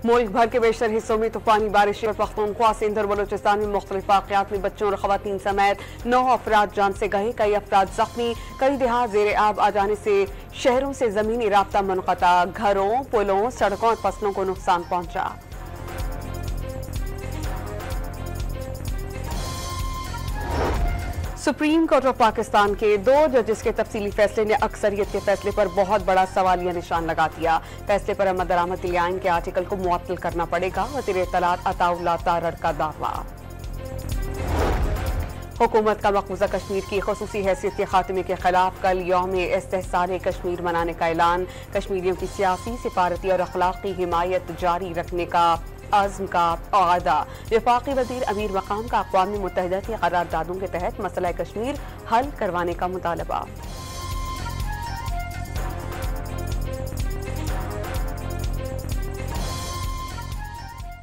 मुल्क भर के बेशतर हिस्सों में तूफानी बारिश और पख्तूनख्वा, सिंध और बलूचिस्तान में मुख्तलिफ वाक़यात में बच्चों और ख़वातीन समेत 9 अफराद जान से गए, कई अफराद जख्मी, कई देहात ज़ेर आब आ जाने से शहरों से ज़मीनी राब्ता मुनक़ता, घरों, पुलों, सड़कों और फसलों को नुकसान पहुंचा। सुप्रीम कोर्ट ऑफ पाकिस्तान के 2 जजेस के तफसीली फैसले ने अक्सरियत के फैसले पर बहुत बड़ा सवालिया निशान लगा दिया। फैसले पर अहमद दरामद आइन के आर्टिकल को मुअत्तल करना पड़ेगा, वज़ीर इत्तलात अताउल्लाह तारड़ का दावा। हुकूमत का मकबूजा कश्मीर की खुसूसी हैसियत के खात्मे के खिलाफ कल यौम इस्तेहसाल कश्मीर मनाने का ऐलान। कश्मीरियों की सियासी, सिफारती और अखलाकी हिमायत जारी रखने का आज़्म का वादा। वफाकी वज़ीर अमीर मकाम का अक़वाम मुत्तहिदा की क़रारदादों के तहत मसला कश्मीर हल करवाने का मुतालबा।